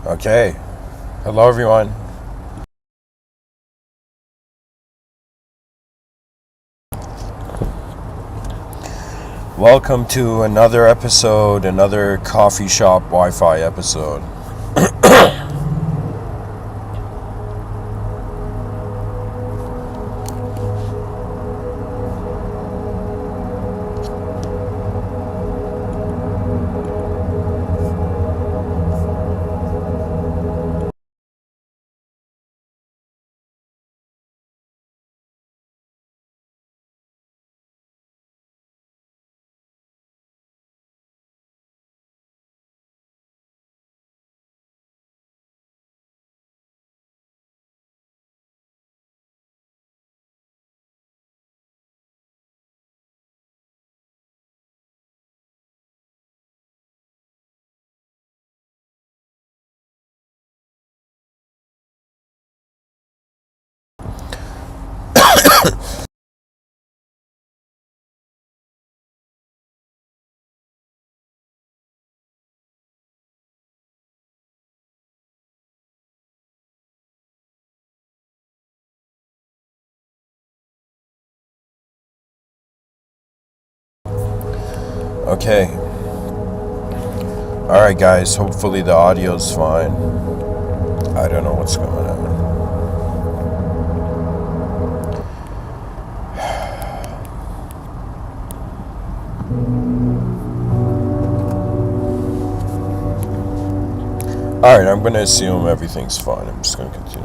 Okay. Hello, everyone. Welcome to another episode, another coffee shop Wi-Fi episode. Okay. Alright, guys. Hopefully the audio's fine. I don't know what's going on. Alright, I'm going to assume everything's fine. I'm just going to continue.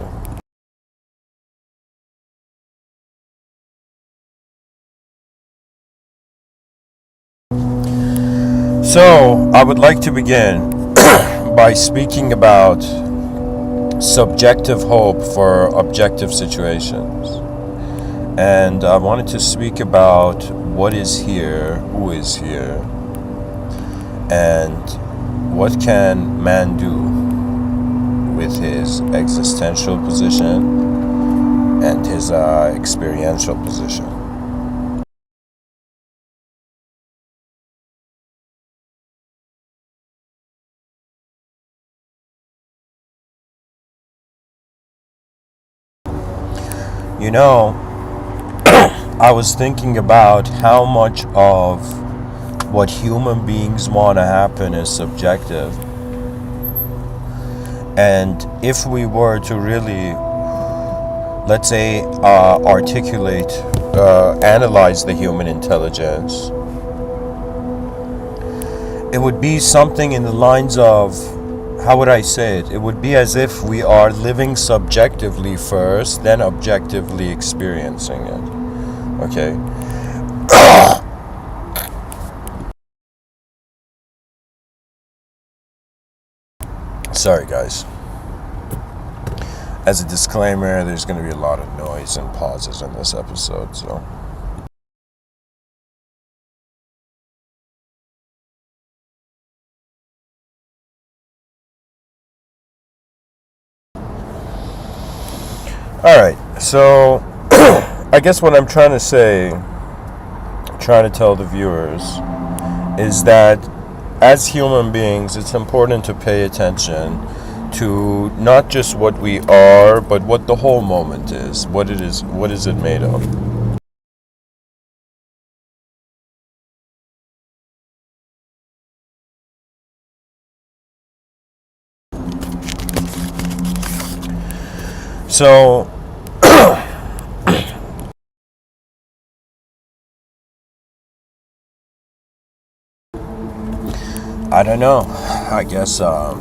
So, I would like to begin by speaking about subjective hope for objective situations. And I wanted to speak about what is here, who is here, and what can man do with his existential position and his experiential position. You know, I was thinking about how much of what human beings want to happen is subjective. And if we were to really, let's say, articulate, analyze the human intelligence, it would be something in the lines of, how would I say it? It would be as if we are living subjectively first, then objectively experiencing it. Okay? Sorry, guys. As a disclaimer, there's going to be a lot of noise and pauses in this episode, so. Alright, so I guess what I'm trying to say, trying to tell the viewers, is that as human beings, it's important to pay attention to not just what we are, but what the whole moment is. What is it made of? So, I don't know. I guess I'll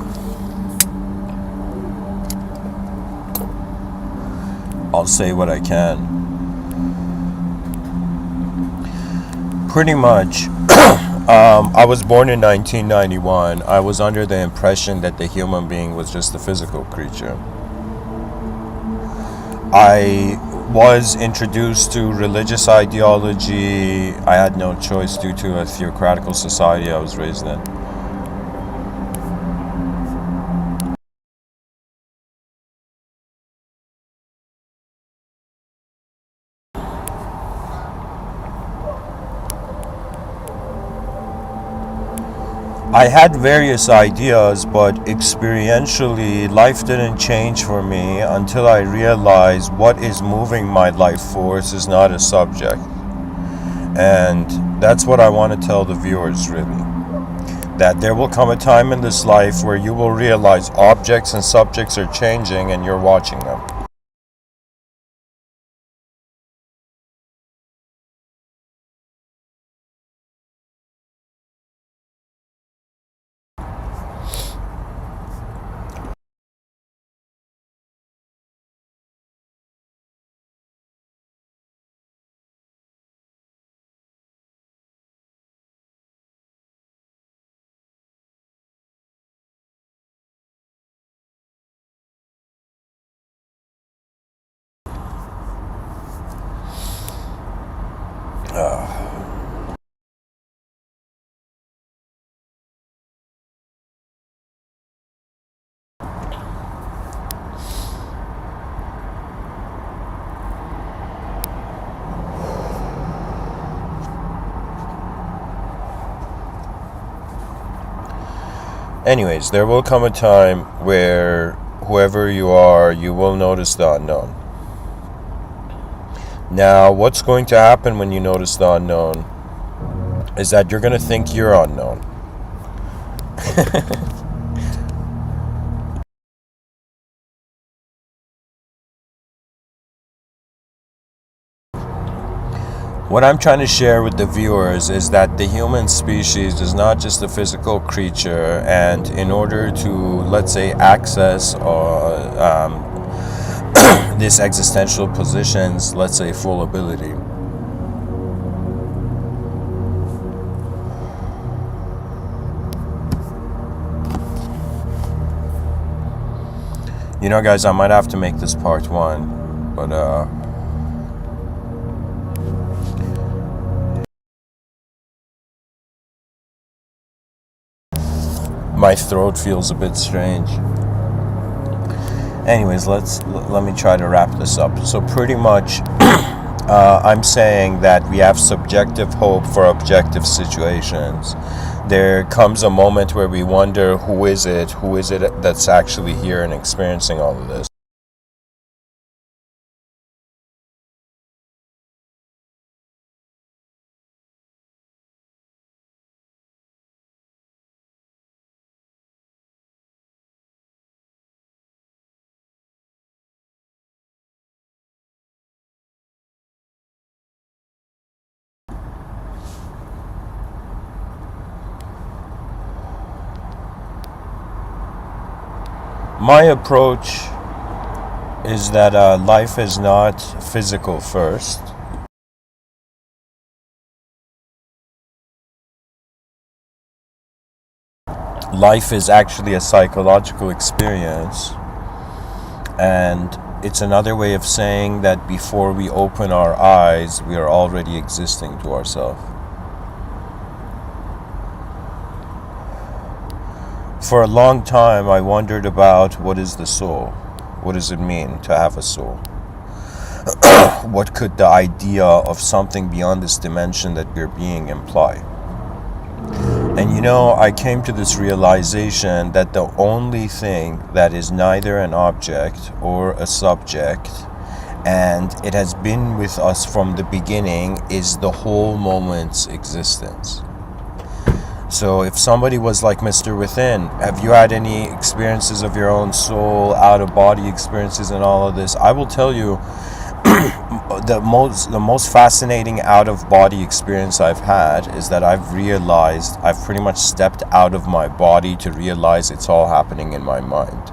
say what I can. Pretty much, I was born in 1991. I was under the impression that the human being was just a physical creature. I was introduced to religious ideology. I had no choice due to a theocratical society I was raised in. I had various ideas, but experientially, life didn't change for me until I realized what is moving my life force is not a subject. And that's what I want to tell the viewers, really. That there will come a time in this life where you will realize objects and subjects are changing and you're watching them. Anyways, there will come a time where whoever you are, you will notice the unknown. Now, what's going to happen when you notice the unknown is that you're going to think you're unknown. What I'm trying to share with the viewers is that the human species is not just a physical creature, and in order to, let's say, access this existential position's, let's say, full ability, you know, guys, I might have to make this part one, but my throat feels a bit strange. Anyways, let me try to wrap this up. So pretty much, I'm saying that we have subjective hope for objective situations. There comes a moment where we wonder, who is it that's actually here and experiencing all of this? My approach is that life is not physical first. Life is actually a psychological experience, and it's another way of saying that before we open our eyes, we are already existing to ourselves. For a long time, I wondered about what is the soul? What does it mean to have a soul? What could the idea of something beyond this dimension that we're being imply? And you know, I came to this realization that the only thing that is neither an object or a subject, and it has been with us from the beginning, is the whole moment's existence. So if somebody was like Mr.Within, have you had any experiences of your own soul, out-of-body experiences and all of this? I will tell you, the most fascinating out-of-body experience I've had is that I've realized I've pretty much stepped out of my body to realize it's all happening in my mind.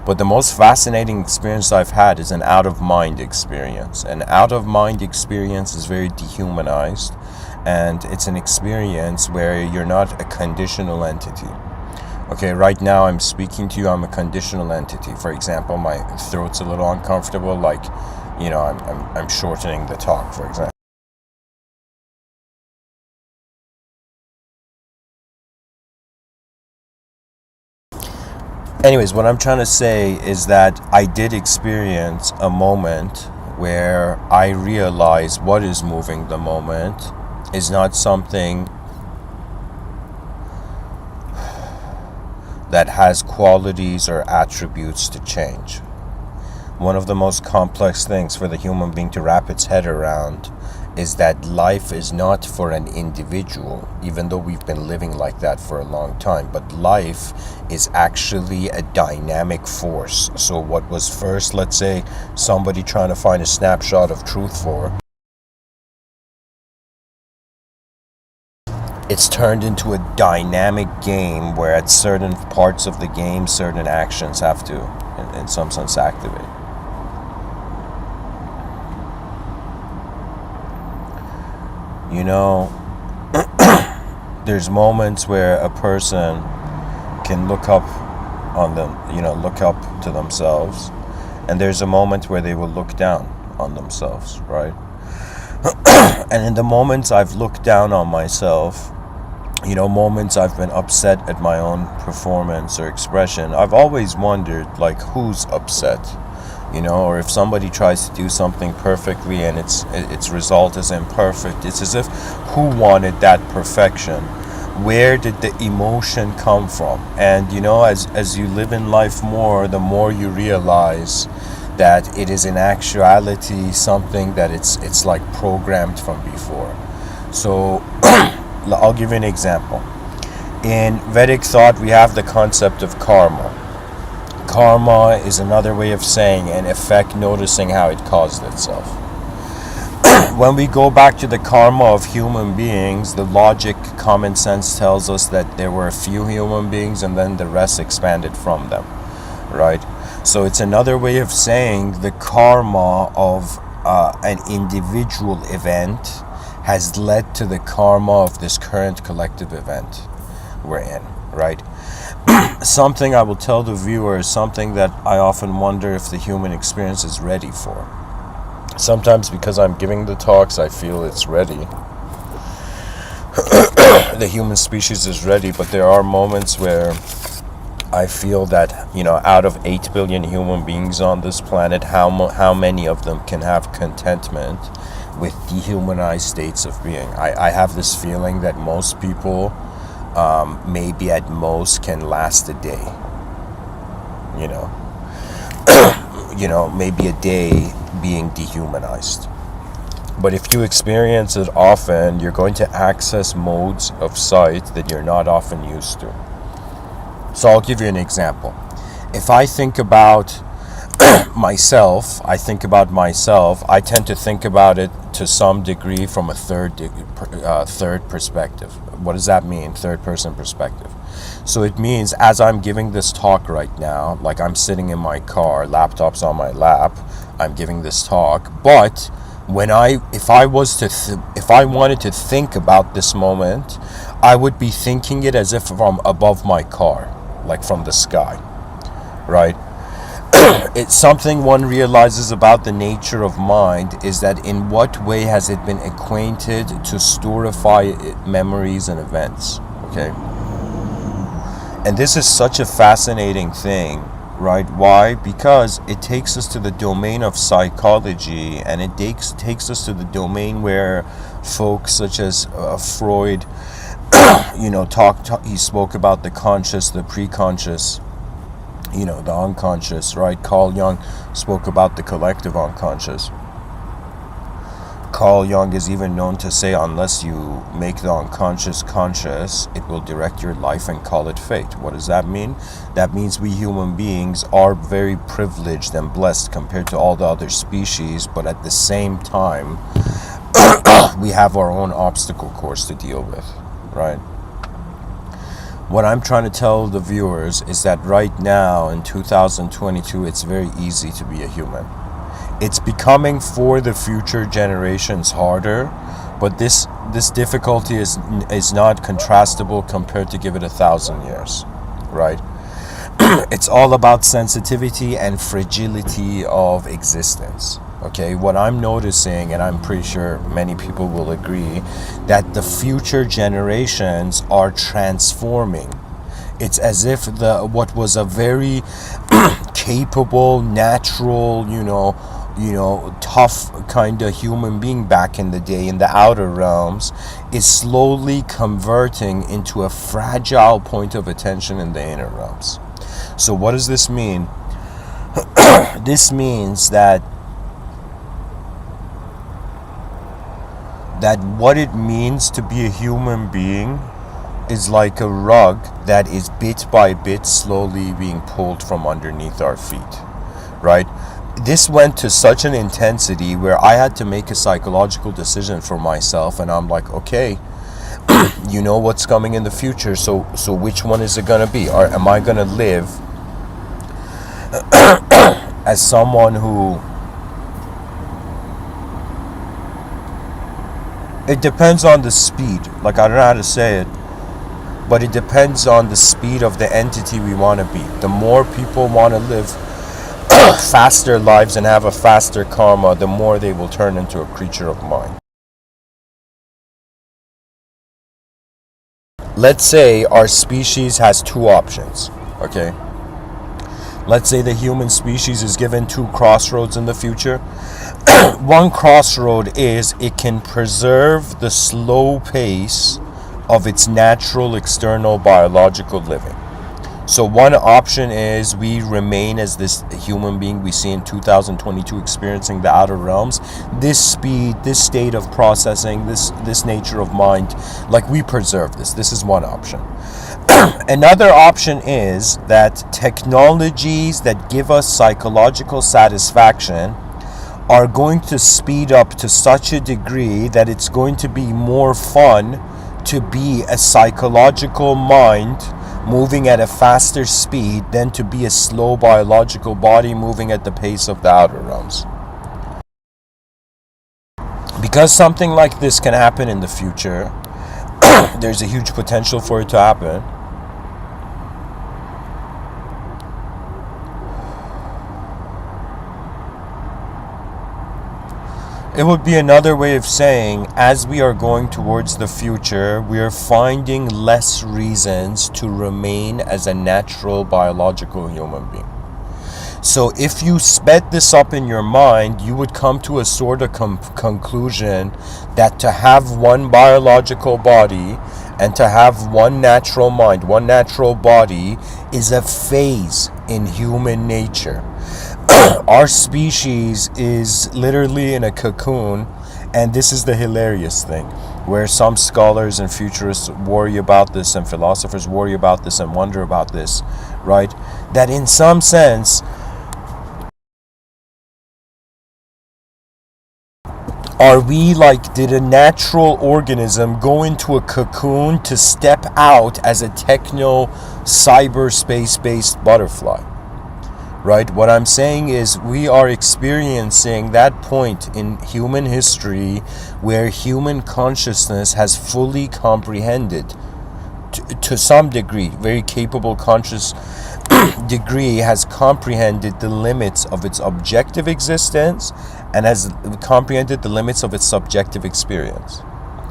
But the most fascinating experience I've had is an out-of-mind experience. An out-of-mind experience is very dehumanized, and it's an experience where you're not a conditional entity. Okay, right now I'm speaking to you, I'm a conditional entity. For example, my throat's a little uncomfortable, like, you know, I'm shortening the talk, for example. Anyways, what I'm trying to say is that I did experience a moment where I realized what is moving the moment is not something that has qualities or attributes to change. One of the most complex things for the human being to wrap its head around is that life is not for an individual, even though we've been living like that for a long time, but life is actually a dynamic force. So what was first, let's say, somebody trying to find a snapshot of truth for, it's turned into a dynamic game where at certain parts of the game, certain actions have to, in some sense, activate. You know, there's moments where a person can look up on them, look up to themselves, and there's a moment where they will look down on themselves, right? And in the moments I've looked down on myself, moments I've been upset at my own performance or expression, I've always wondered, like, who's upset? Or if somebody tries to do something perfectly and its result is imperfect, it's as if, who wanted that perfection? Where did the emotion come from? And as you live in life more, the more you realize that it is in actuality something that it's like programmed from before. So I'll give you an example. In Vedic thought, we have the concept of karma. Karma is another way of saying an effect, noticing how it caused itself. When we go back to the karma of human beings, the logic, common sense tells us that there were a few human beings and then the rest expanded from them, right? So it's another way of saying the karma of an individual event has led to the karma of this current collective event we're in, right? Something I will tell the viewer is something that I often wonder if the human experience is ready for. Sometimes because I'm giving the talks, I feel it's ready. The human species is ready, but there are moments where I feel that, out of 8 billion human beings on this planet, how many of them can have contentment with dehumanized states of being? I have this feeling that most people maybe at most can last a day, maybe a day being dehumanized. But if you experience it often, you're going to access modes of sight that you're not often used to. So I'll give you an example. If I think about myself, I tend to think about it to some degree from a third perspective. What does that mean, third person perspective? So it means as I'm giving this talk right now, like I'm sitting in my car, laptop's on my lap, I'm giving this talk, but if I wanted to think about this moment, I would be thinking it as if from above my car, like from the sky, right? It's something one realizes about the nature of mind is that in what way has it been acquainted to storify memories and events, okay? And this is such a fascinating thing, right? Why? Because it takes us to the domain of psychology, and it takes us to the domain where folks such as Freud, he spoke about the conscious, the preconscious, the unconscious, right? Carl Jung spoke about the collective unconscious. Carl Jung is even known to say, unless you make the unconscious conscious, it will direct your life and call it fate. What does that mean? That means we human beings are very privileged and blessed compared to all the other species, but at the same time, we have our own obstacle course to deal with, right? What I'm trying to tell the viewers is that right now in 2022, it's very easy to be a human. It's becoming for the future generations harder, but this difficulty is not contrastable compared to give it 1,000 years, right? It's all about sensitivity and fragility of existence. Okay, what I'm noticing, and I'm pretty sure many people will agree, that the future generations are transforming. It's as if what was a very capable, natural, tough kind of human being back in the day in the outer realms is slowly converting into a fragile point of attention in the inner realms. So what does this mean? This means that what it means to be a human being is like a rug that is bit by bit slowly being pulled from underneath our feet, right? This went to such an intensity where I had to make a psychological decision for myself, and I'm like, okay, you know what's coming in the future, so which one is it gonna be? Or am I gonna live as someone who, it depends on the speed, like I don't know how to say it, but it depends on the speed of the entity we want to be. The more people want to live faster lives and have a faster karma, the more they will turn into a creature of mind. Let's say our species has two options, okay? Let's say the human species is given two crossroads in the future. One crossroad is it can preserve the slow pace of its natural external biological living. So one option is we remain as this human being we see in 2022 experiencing the outer realms. This speed, this state of processing, this nature of mind, like we preserve this. This is one option. Another option is that technologies that give us psychological satisfaction are going to speed up to such a degree that it's going to be more fun to be a psychological mind moving at a faster speed than to be a slow biological body moving at the pace of the outer realms. Because something like this can happen in the future, there's a huge potential for it to happen. It would be another way of saying, as we are going towards the future, we are finding less reasons to remain as a natural biological human being. So if you sped this up in your mind, you would come to a sort of conclusion that to have one biological body and to have one natural mind, one natural body, is a phase in human nature. Our species is literally in a cocoon, and this is the hilarious thing, where some scholars and futurists worry about this and philosophers worry about this and wonder about this, right? That in some sense, did a natural organism go into a cocoon to step out as a techno cyberspace based butterfly? Right? What I'm saying is we are experiencing that point in human history where human consciousness has fully comprehended, to some degree, very capable conscious degree, has comprehended the limits of its objective existence and has comprehended the limits of its subjective experience.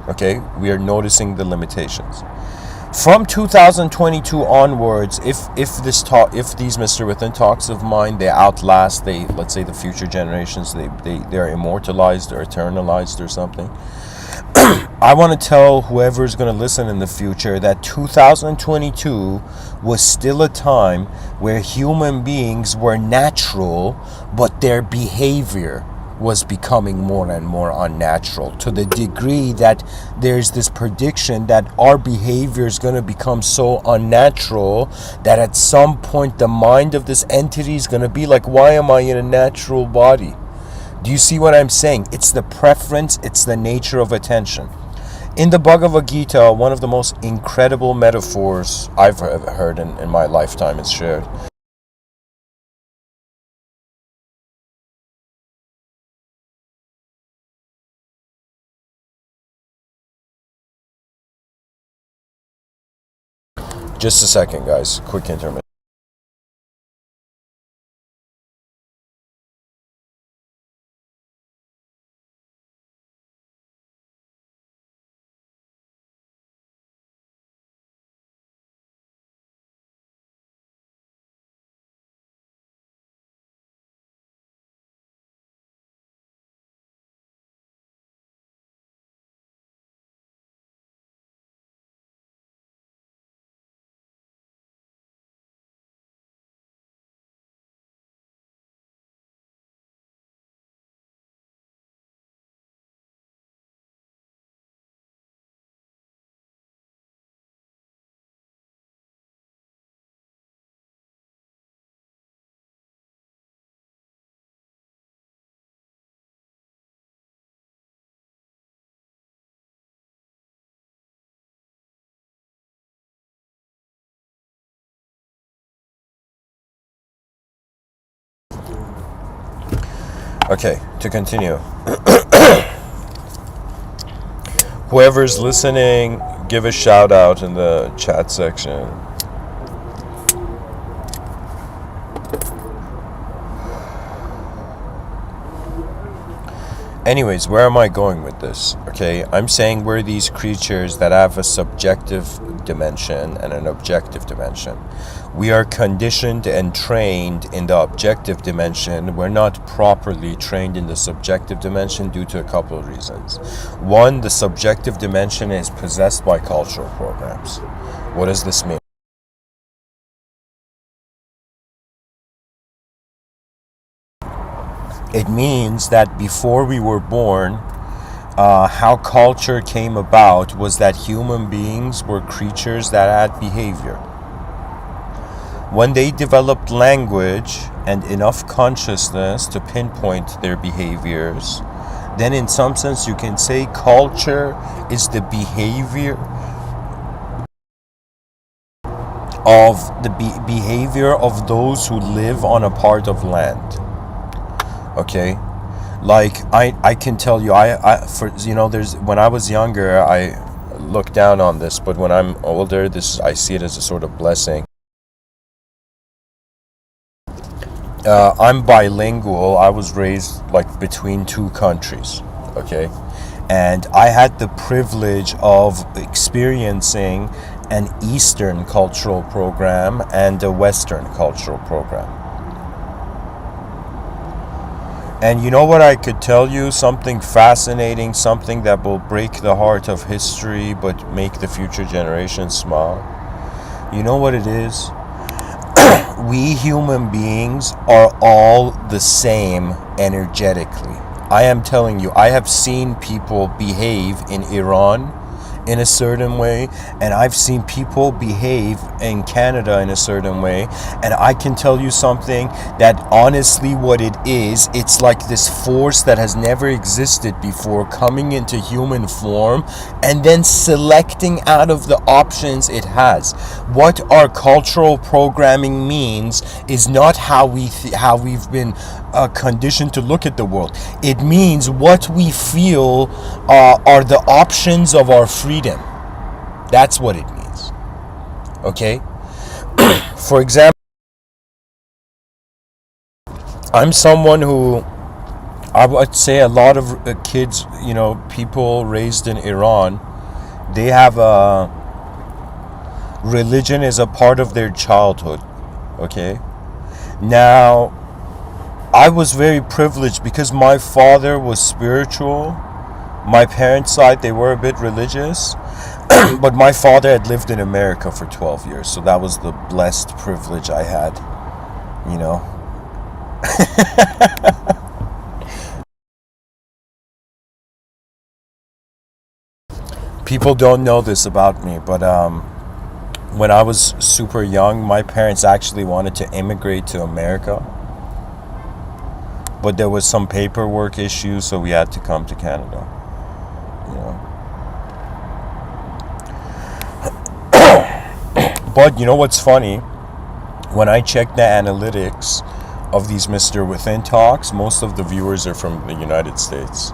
Okay? We are noticing the limitations. From 2022 onwards, if these Mr. Within talks of mine, they outlast, let's say the future generations, they're immortalized or eternalized or something. I want to tell whoever's going to listen in the future that 2022 was still a time where human beings were natural, but their behavior was becoming more and more unnatural, to the degree that there's this prediction that our behavior is going to become so unnatural that at some point the mind of this entity is going to be like, why am I in a natural body? Do you see what I'm saying? It's the preference, it's the nature of attention. In the Bhagavad Gita, one of the most incredible metaphors I've heard in my lifetime is shared. Just a second, guys. Quick intermission. Okay, to continue. Whoever's listening, give a shout out in the chat section. Anyways, where am I going with this? Okay, I'm saying we're these creatures that have a subjective dimension and an objective dimension. We are conditioned and trained in the objective dimension. We're not properly trained in the subjective dimension due to a couple of reasons. One, the subjective dimension is possessed by cultural programs. What does this mean? It means that before we were born, how culture came about was that human beings were creatures that had behavior. When they developed language and enough consciousness to pinpoint their behaviors, then in some sense you can say culture is the behavior of those who live on a part of land. Okay, like I can tell you, there's, when I was younger, I looked down on this, but when I'm older, I see it as a sort of blessing. I'm bilingual. I was raised like between two countries, okay, and I had the privilege of experiencing an Eastern cultural program and a Western cultural program. And you know what I could tell you? Something fascinating, something that will break the heart of history but make the future generations smile. You know what it is? We human beings are all the same energetically. I am telling you, I have seen people behave in Iran in a certain way, and I've seen people behave in Canada in a certain way, and I can tell you something, that honestly what it is, it's like this force that has never existed before coming into human form and then selecting out of the options it has. What our cultural programming means is not how we've been conditioned to look at the world. It means what we feel are the options of our freedom. That's what it means. Okay? For example, I'm someone who, I would say a lot of kids, people raised in Iran, they have religion is a part of their childhood. Okay? Now, I was very privileged because my father was spiritual. My parents' side, they were a bit religious. But my father had lived in America for 12 years. So that was the blessed privilege I had, People don't know this about me, but when I was super young, my parents actually wanted to immigrate to America. But there was some paperwork issues, so we had to come to Canada. But you know what's funny? When I check the analytics of these Mr. Within talks, most of the viewers are from the United States.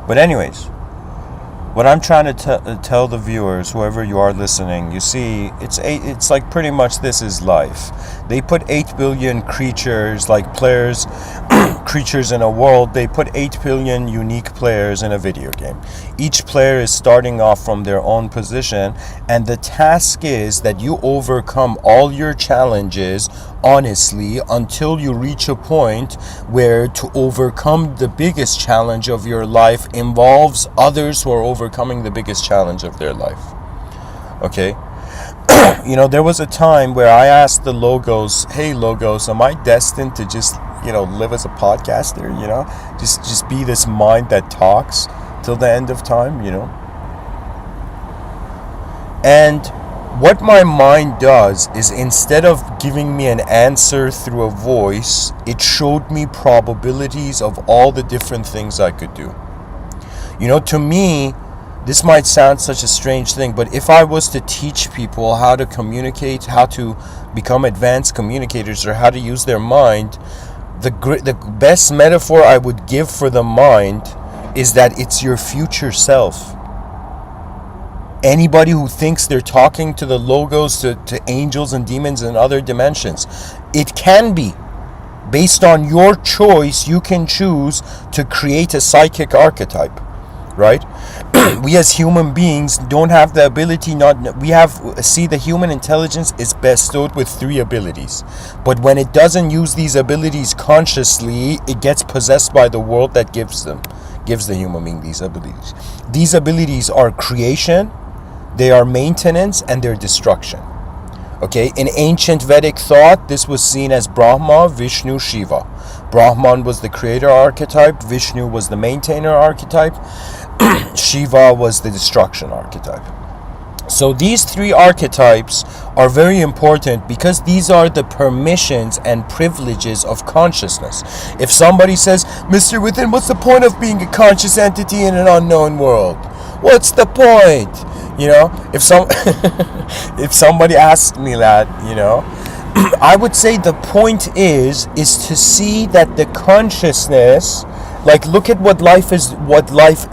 But anyways, what I'm trying to tell the viewers, whoever you are listening, you see, it's like pretty much this is life. They put 8 billion creatures, like players, creatures in a world. They put 8 billion unique players in a video game. Each player is starting off from their own position, and the task is that you overcome all your challenges honestly until you reach a point where to overcome the biggest challenge of your life involves others who are overcoming the biggest challenge of their life. Okay? There was a time where I asked the Logos, hey Logos, am I destined to just, live as a podcaster, just be this mind that talks till the end of time, And what my mind does is, instead of giving me an answer through a voice, it showed me probabilities of all the different things I could do. To me, This might sound such a strange thing, but if I was to teach people how to communicate, how to become advanced communicators, or how to use their mind, the best metaphor I would give for the mind is that it's your future self. Anybody who thinks they're talking to the logos, to angels and demons in other dimensions, it can be. Based on your choice, you can choose to create a psychic archetype, right? We as human beings don't have the ability, the human intelligence is bestowed with 3 abilities. But when it doesn't use these abilities consciously, it gets possessed by the world that gives the human being these abilities. These abilities are creation, they are maintenance, and they're destruction. Okay, in ancient Vedic thought, this was seen as Brahma, Vishnu, Shiva. Brahman was the creator archetype, Vishnu was the maintainer archetype, Shiva was the destruction archetype. So these 3 archetypes are very important because these are the permissions and privileges of consciousness. If somebody says, Mr. Within, what's the point of being a conscious entity in an unknown world? What's the point? You know, if if somebody asks me that, you know, I would say the point is to see that the consciousness, like, look at what life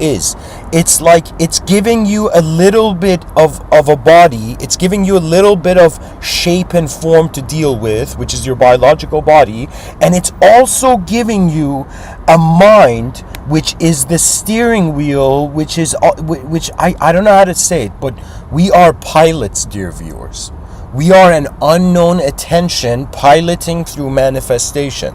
is. It's like it's giving you a little bit of a body. It's giving you a little bit of shape and form to deal with, which is your biological body, and it's also giving you a mind, which is the steering wheel, which I don't know how to say it, but we are pilots, dear viewers. We are an unknown attention piloting through manifestation.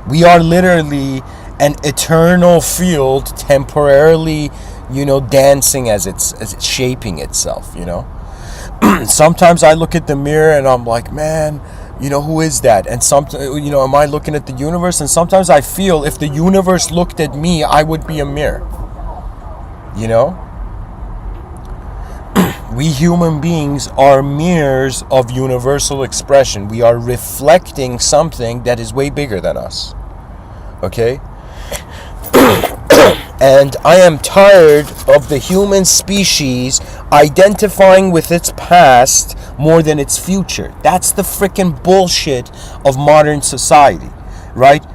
We are literally an eternal field temporarily, you know, dancing as it's shaping itself, you know. Sometimes I look at the mirror and I'm like, man, you know, who is that? And sometimes, you know, am I looking at the universe? And sometimes I feel if the universe looked at me, I would be a mirror. You know? We human beings are mirrors of universal expression. We are reflecting something that is way bigger than us. Okay? And I am tired of the human species identifying with its past more than its future. That's the freaking bullshit of modern society, right?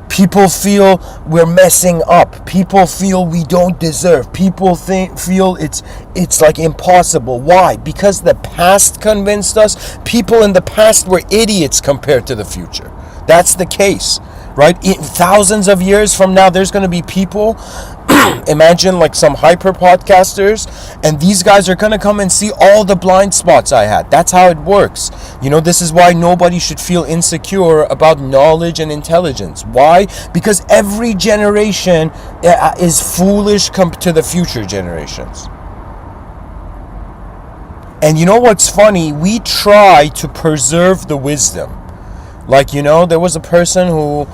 People feel we're messing up. People feel we don't deserve. People feel it's like impossible. Why? Because the past convinced us. People in the past were idiots compared to the future. That's the case, right? Thousands of years from now, there's going to be people, imagine like some hyper podcasters, and these guys are going to come and see all the blind spots I had. That's how it works. You know, this is why nobody should feel insecure about knowledge and intelligence. Why? Because every generation is foolish to the future generations. And you know what's funny? We try to preserve the wisdom. Like, you know, there was a person who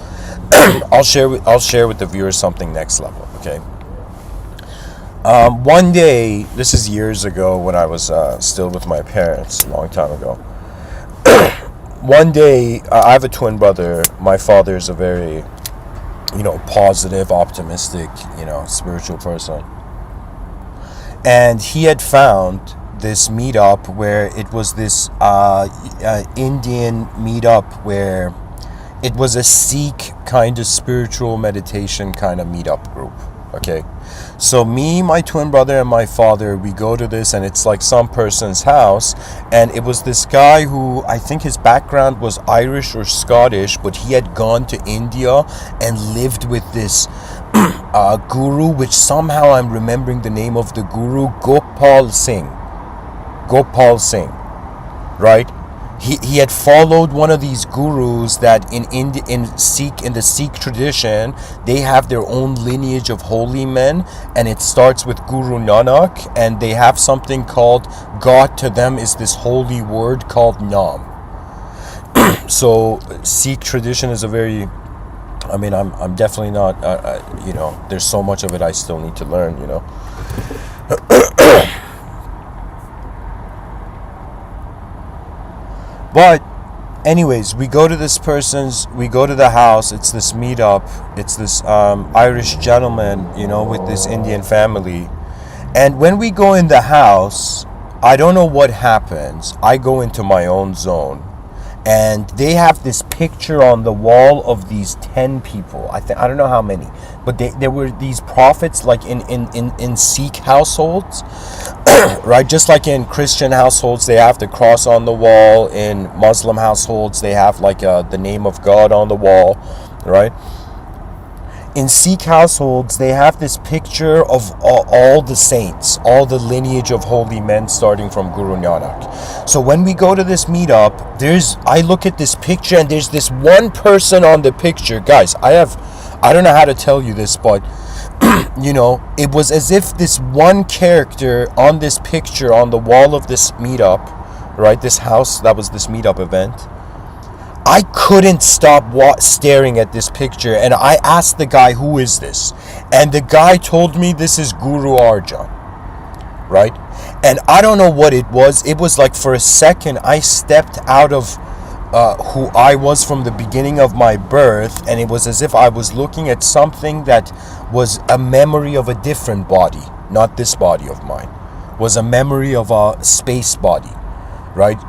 I'll share with the viewers something next level, okay? One day, this is years ago when I was still with my parents, a long time ago. One day, I have a twin brother. My father's a very, you know, positive, optimistic, you know, spiritual person. And he had found this meetup where it was this Indian meetup where it was a Sikh kind of spiritual meditation kind of meetup group. Okay, so me, my twin brother, and my father, we go to this, and it's like some person's house, and it was this guy who I think his background was Irish or Scottish, but he had gone to India and lived with this guru, which somehow I'm remembering the name of the guru, Gopal Singh, right? He had followed one of these gurus that in the Sikh tradition, they have their own lineage of holy men, and it starts with Guru Nanak, and they have something called, God to them is this holy word called Nam. So Sikh tradition is a very, I mean, I'm definitely not, you know, there's so much of it I still need to learn, you know. But anyways, we go to the house, it's this meetup, it's this Irish gentleman, you know, with this Indian family, And when we go in the house, I don't know what happens. I go into my own zone. And they have this picture on the wall of these 10 people. I don't know how many. But there were these prophets, like in Sikh households. Right? Just like in Christian households, they have the cross on the wall. In Muslim households, they have like the name of God on the wall. Right? In Sikh households, they have this picture of all the saints, all the lineage of holy men starting from Guru Nanak. So when we go to this meetup, I look at this picture and there's this one person on the picture. Guys, I don't know how to tell you this, but it was as if this one character on this picture on the wall of this meetup, right, this house, that was this meetup event, I couldn't stop staring at this picture, and I asked the guy, who is this? And the guy told me this is Guru Arjan, right? And I don't know what it was. It was like for a second I stepped out of who I was from the beginning of my birth, and it was as if I was looking at something that was a memory of a different body, not this body of mine. Was a memory of a space body, right?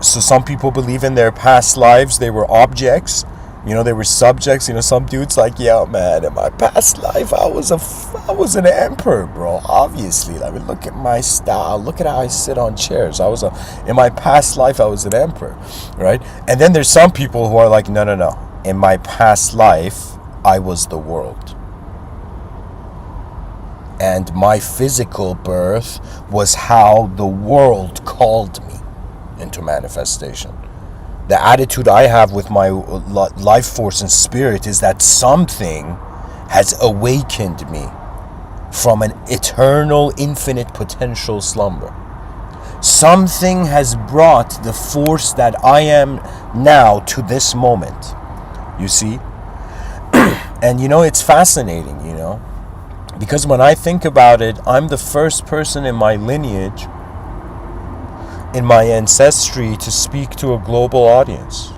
So some people believe in their past lives they were objects, they were subjects. Some dudes like, yeah, man, in my past life I was an emperor, bro. Obviously, look at my style, look at how I sit on chairs. In my past life I was an emperor, right? And then there's some people who are like, no, in my past life I was the world, and my physical birth was how the world called me into manifestation. The attitude I have with my life force and spirit is that something has awakened me from an eternal, infinite potential slumber. Something has brought the force that I am now to this moment. You see? And it's fascinating, because when I think about it, I'm the first person in my lineage, in my ancestry, to speak to a global audience.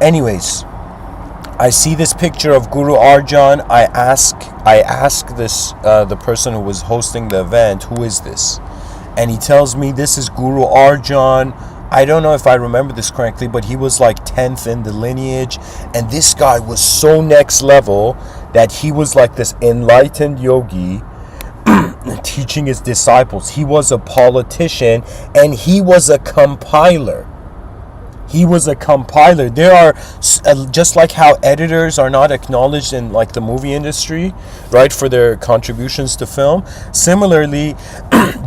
Anyways, I see this picture of Guru Arjan. I ask this the person who was hosting the event, who is this? And he tells me this is Guru Arjan. I don't know if I remember this correctly, but he was like 10th in the lineage. And this guy was so next level that he was like this enlightened yogi teaching his disciples. He was a politician and he was a compiler. There are, just like how editors are not acknowledged in like the movie industry, right, for their contributions to film. Similarly,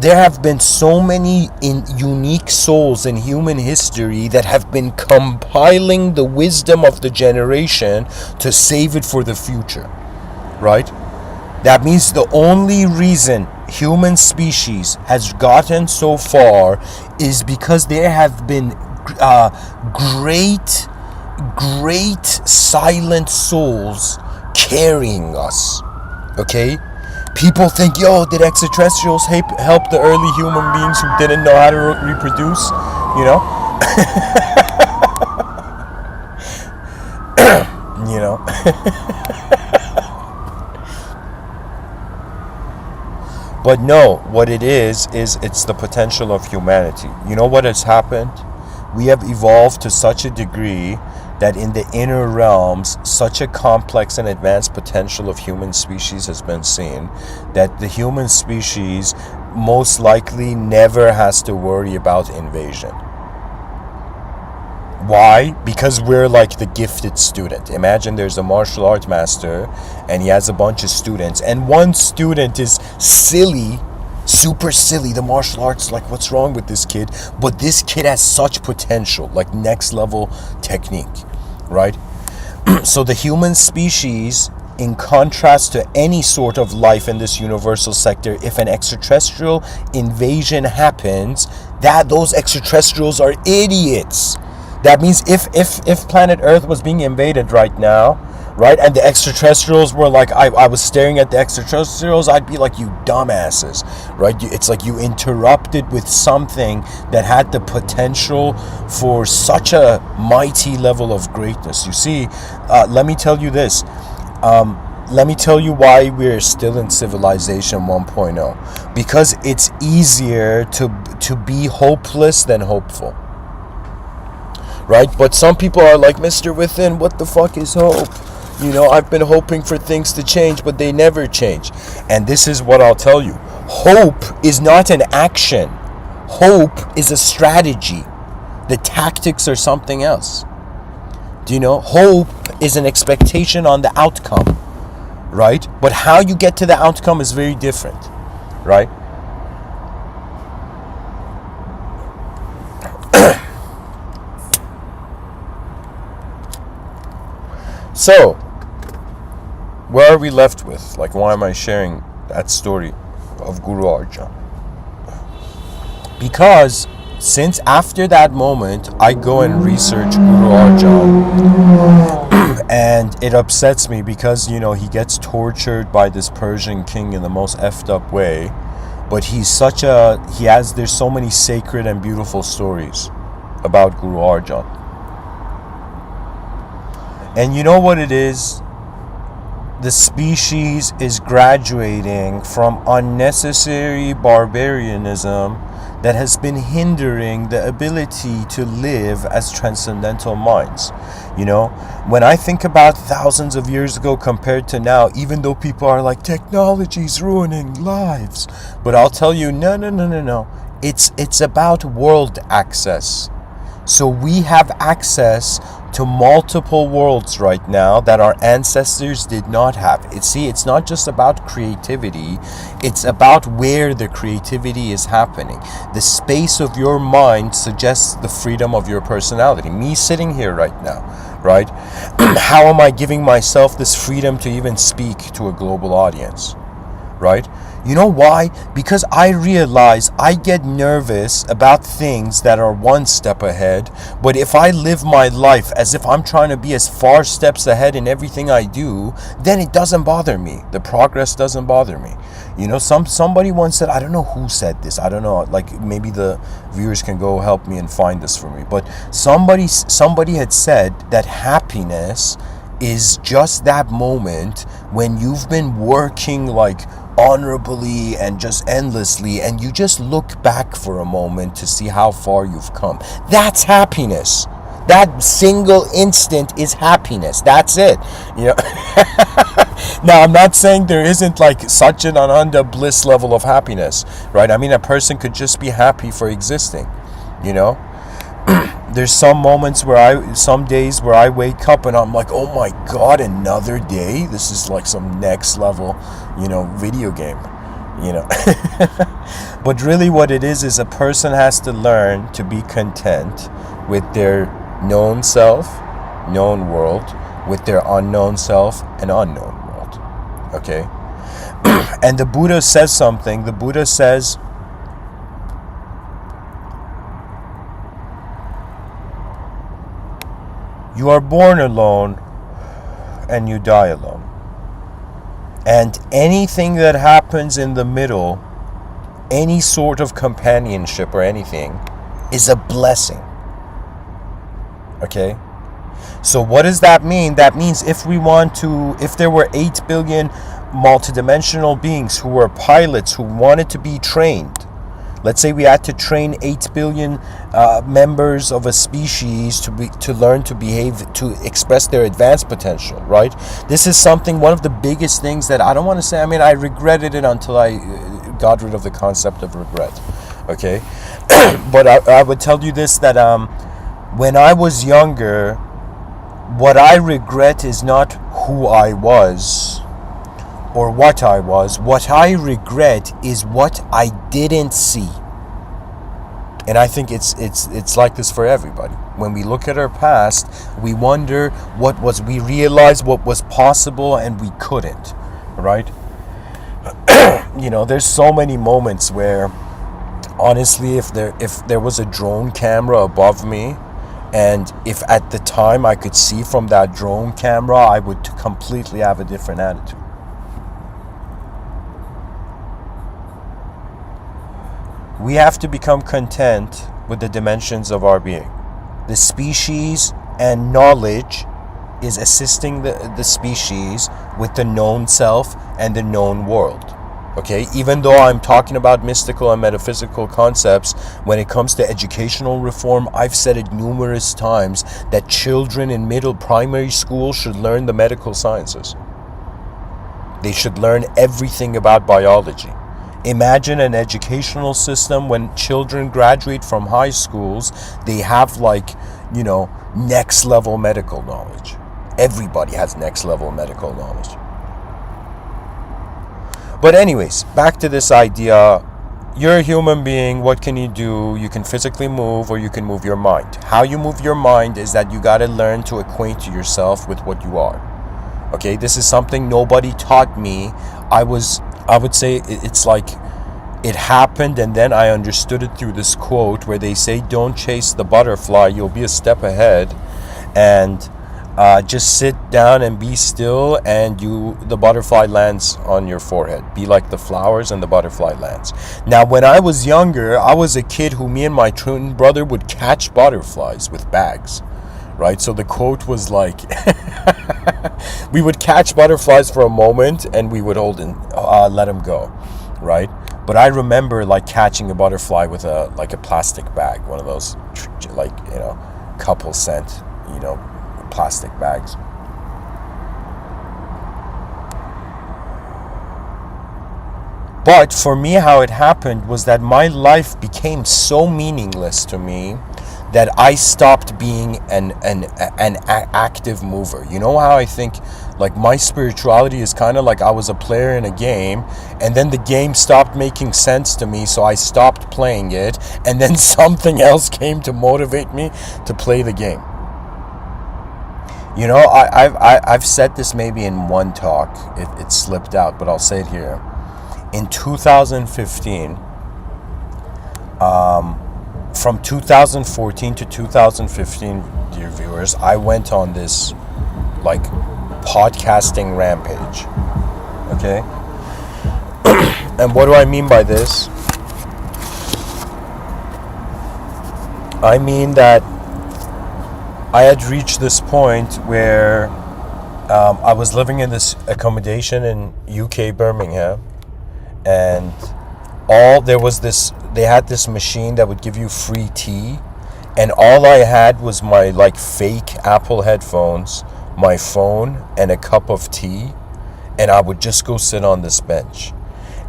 there have been so many unique souls in human history that have been compiling the wisdom of the generation to save it for the future, right? That means the only reason human species has gotten so far is because there have been great silent souls carrying us. Okay? People think, did extraterrestrials help the early human beings who didn't know how to reproduce? But no, what it is it's the potential of humanity. You know what has happened? We have evolved to such a degree that in the inner realms, such a complex and advanced potential of human species has been seen that the human species most likely never has to worry about invasion. Why? Because we're like the gifted student. Imagine there's a martial art master and he has a bunch of students, and one student is silly, super silly. The martial arts, like, what's wrong with this kid? But this kid has such potential, like next level technique, right? So the human species, in contrast to any sort of life in this universal sector, if an extraterrestrial invasion happens, those extraterrestrials are idiots. That means if planet Earth was being invaded right now right? And the extraterrestrials were like, I was staring at the extraterrestrials, I'd be like, you dumbasses, right? It's like you interrupted with something that had the potential for such a mighty level of greatness. You see, let me tell you this. Let me tell you why we're still in Civilization 1.0. Because it's easier to be hopeless than hopeful. Right? But some people are like, Mr. Within, what the fuck is hope? You know, I've been hoping for things to change, but they never change. And this is what I'll tell you. Hope is not an action. Hope is a strategy. The tactics are something else. Do you know? Hope is an expectation on the outcome. Right? But how you get to the outcome is very different. Right? So, where are we left with? Like, why am I sharing that story of Guru Arjan? Because since after that moment, I go and research Guru Arjan, and it upsets me because, you know, he gets tortured by this Persian king in the most effed up way, but there's so many sacred and beautiful stories about Guru Arjan. And you know what it is? The species is graduating from unnecessary barbarianism that has been hindering the ability to live as transcendental minds. You know, when I think about thousands of years ago compared to now, even though people are like, technology's ruining lives, but I'll tell you, no. It's about world access. So we have access to multiple worlds right now that our ancestors did not have. It's not just about creativity, it's about where the creativity is happening. The space of your mind suggests the freedom of your personality. Me sitting here right now, right? How am I giving myself this freedom to even speak to a global audience, right? You know why? Because I realize I get nervous about things that are one step ahead, but if I live my life as if I'm trying to be as far steps ahead in everything I do, then it doesn't bother me. The progress doesn't bother me. You know, somebody once said, I don't know who said this, I don't know, like maybe the viewers can go help me and find this for me, but somebody had said that happiness is just that moment when you've been working like honorably and just endlessly, and you just look back for a moment to see how far you've come. That's happiness. That single instant is happiness. That's it. You know. Now, I'm not saying there isn't like such an ananda bliss level of happiness, right? I mean, a person could just be happy for existing, you know. There's some days where I wake up and I'm like, oh my God, another day? This is like some next level, you know, video game, you know. But really what it is a person has to learn to be content with their known self, known world, with their unknown self and unknown world, okay? And the Buddha says something. The Buddha says, you are born alone and you die alone. And anything that happens in the middle, any sort of companionship or anything, is a blessing. Okay? So what does that mean? That means if there were 8 billion multidimensional beings who were pilots who wanted to be trained, let's say we had to train 8 billion members of a species to learn to behave, to express their advanced potential, right? This is one of the biggest things that I don't want to say, I mean, I regretted it until I got rid of the concept of regret, okay? But I would tell you this, that when I was younger, what I regret is not who I was or what I was. What I regret is what I didn't see. And I think it's like this for everybody. When we look at our past, we wonder we realize what was possible and we couldn't, right? You know, there's so many moments where honestly, if there was a drone camera above me And if at the time I could see from that drone camera, I would completely have a different attitude. We have to become content with the dimensions of our being. The species and knowledge is assisting the species with the known self and the known world. Okay, even though I'm talking about mystical and metaphysical concepts, when it comes to educational reform, I've said it numerous times that children in middle primary school should learn the medical sciences. They should learn everything about biology. Imagine an educational system when children graduate from high schools, they have next level medical knowledge. Everybody has next level medical knowledge. But anyways, back to this idea. You're a human being. What can you do? You can physically move, or you can move your mind. How you move your mind is that you got to learn to acquaint yourself with what you are. Okay, this is something nobody taught me. I would say it's like it happened, and then I understood it through this quote where they say, don't chase the butterfly, you'll be a step ahead, and just sit down and be still, and the butterfly lands on your forehead. Be like the flowers and the butterfly lands. Now, when I was younger, I was a kid who, me and my twin brother would catch butterflies with bags, right? So the quote was like, we would catch butterflies for a moment and we would hold and let them go, right? But I remember catching a butterfly with a plastic bag, one of those couple cent, plastic bags. But for me, how it happened was that my life became so meaningless to me that I stopped being an active mover. You know how I think my spirituality is kind of like I was a player in a game, and then the game stopped making sense to me, so I stopped playing it, and then something else came to motivate me to play the game. I've said this maybe in one talk. It slipped out, but I'll say it here. In 2015, from 2014 to 2015, dear viewers, I went on this podcasting rampage. Okay? And what do I mean by this? I mean that I had reached this point where I was living in this accommodation in UK Birmingham, and they had this machine that would give you free tea, and all I had was my fake Apple headphones, my phone, and a cup of tea, and I would just go sit on this bench.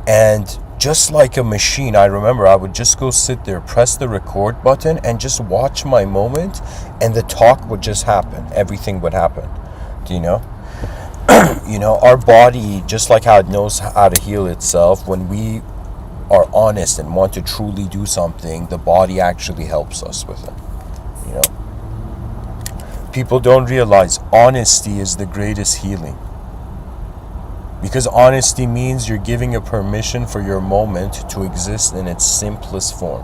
And just like a machine, I remember I would just go sit there, press the record button, and just watch my moment, and the talk would just happen. Everything would happen. Do you know? Our body, just like how it knows how to heal itself, when we are honest and want to truly do something, the body actually helps us with it. People don't realize honesty is the greatest healing. Because honesty means you're giving a permission for your moment to exist in its simplest form.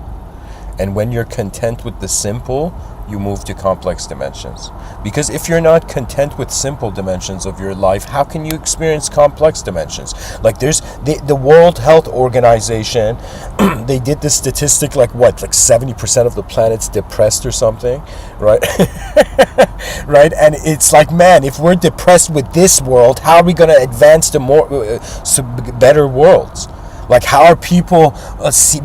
And when you're content with the simple, you move to complex dimensions. Because if you're not content with simple dimensions of your life, how can you experience complex dimensions? There's the World Health Organization, they did this statistic 70% of the planet's depressed or something, right? Right? And it's man, if we're depressed with this world, how are we going to advance to better worlds? How are people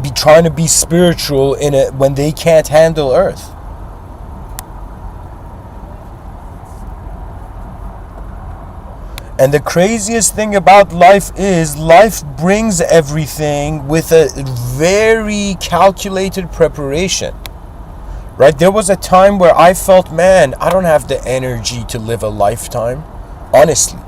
be trying to be spiritual when they can't handle Earth? And the craziest thing about life is life brings everything with a very calculated preparation. Right? There was a time where I felt, man, I don't have the energy to live a lifetime. Honestly.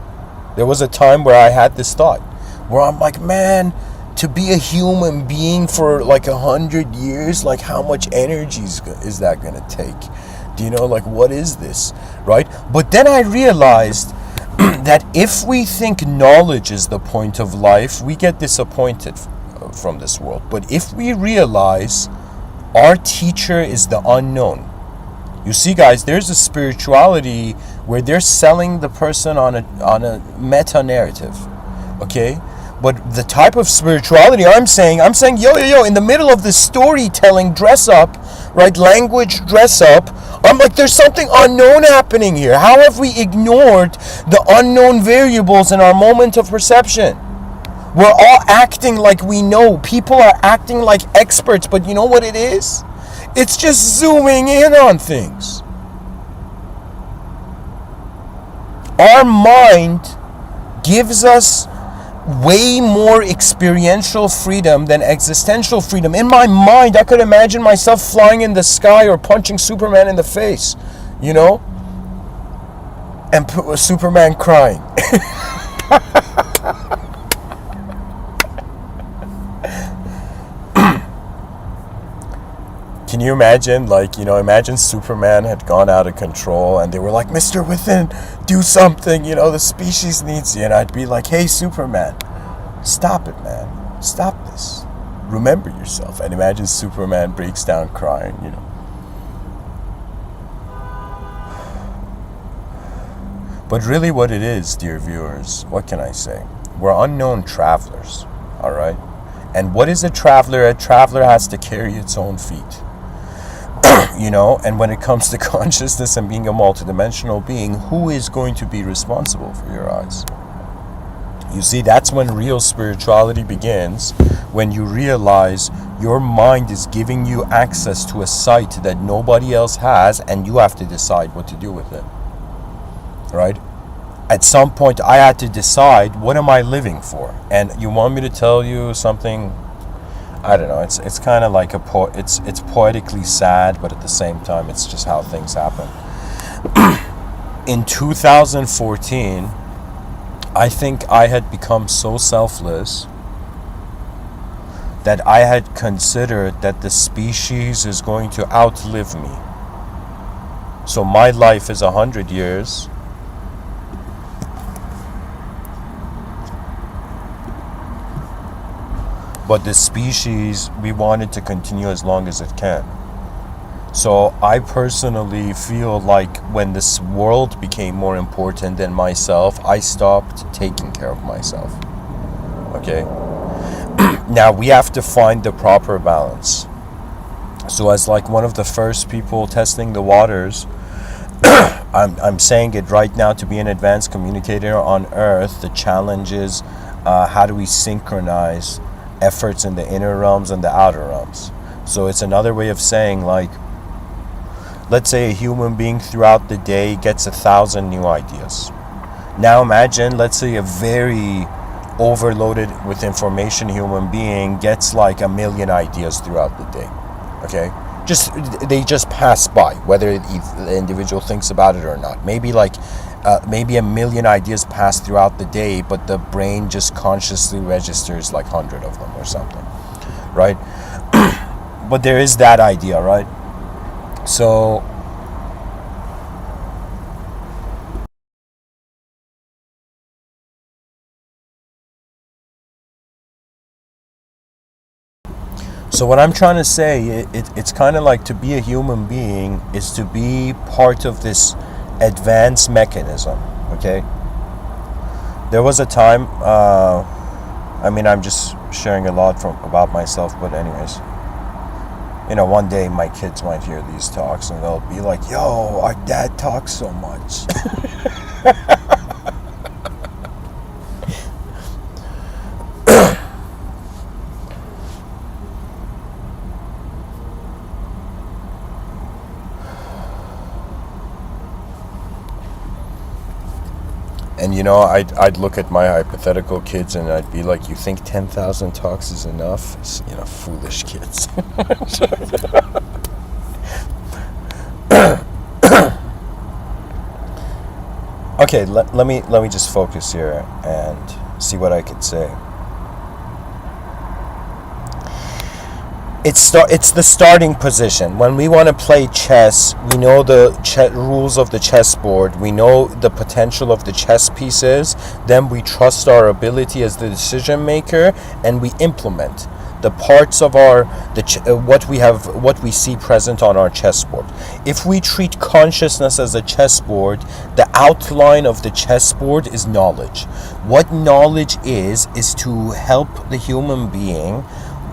There was a time where I had this thought. Where I'm man, to be a human being for 100 years, how much energy is that going to take? Do you know, what is this? Right? But then I realized that if we think knowledge is the point of life, we get disappointed from this world. But if we realize our teacher is the unknown, You see, guys, there's a spirituality where they're selling the person on a meta narrative, okay? But the type of spirituality I'm saying, yo, in the middle of the storytelling dress up, right? Language dress up. I'm like, there's something unknown happening here. How have we ignored the unknown variables in our moment of perception? We're all acting like we know. People are acting like experts, but you know what it is? It's just zooming in on things. Our mind gives us way more experiential freedom than existential freedom. In my mind, I could imagine myself flying in the sky or punching Superman in the face, you know? And Superman crying. Can you imagine, like, you know, imagine Superman had gone out of control and they were like, Mr. Within, do something, you know, the species needs you. And I'd be like, hey, Superman, stop it, man. Stop this. Remember yourself. And imagine Superman breaks down crying, you know. But really what it is, dear viewers, what can I say? We're unknown travelers, all right? And what is a traveler? A traveler has to carry its own feet. You know, and when it comes to consciousness and being a multidimensional being, who is going to be responsible for your eyes? You see, that's when real spirituality begins, when you realize your mind is giving you access to a sight that nobody else has, and you have to decide what to do with it. Right? At some point, I had to decide, what am I living for? And you want me to tell you something? I don't know. It's kind of like it's poetically sad, but at the same time, it's just how things happen. In 2014, I think I had become so selfless that I had considered that the species is going to outlive me. So my life is 100 years. But the species, we want it to continue as long as it can. So I personally feel like when this world became more important than myself, I stopped taking care of myself. Okay? Now we have to find the proper balance. So as like one of the first people testing the waters, I'm saying it right now, to be an advanced communicator on Earth, the challenge is how do we synchronize efforts in the inner realms and the outer realms. So it's another way of saying, like, let's say a human being throughout the day gets 1,000 new ideas. Now imagine, let's say a very overloaded with information human being gets like 1 million ideas throughout the day. Okay? They just pass by, whether the individual thinks about it or not. Maybe 1 million ideas pass throughout the day, but the brain just consciously registers like 100 of them or something, right? But there is that idea, right? So what I'm trying to say, it's kind of like, to be a human being is to be part of this advanced mechanism. Okay, there was a time, I'm just sharing a lot about myself, but anyways, you know, one day my kids might hear these talks and they'll be like, yo, our dad talks so much. And you know, I'd look at my hypothetical kids and I'd be like, you think 10,000 talks is enough? It's, you know, foolish kids. Okay, let me just focus here and see what I could say. It's the starting position. When we want to play chess, we know the rules of the chessboard. We know the potential of the chess pieces. Then we trust our ability as the decision maker, and we implement. the parts of our what we see present on our chessboard. If we treat consciousness as a chessboard, the outline of the chessboard is knowledge. What knowledge is to help the human being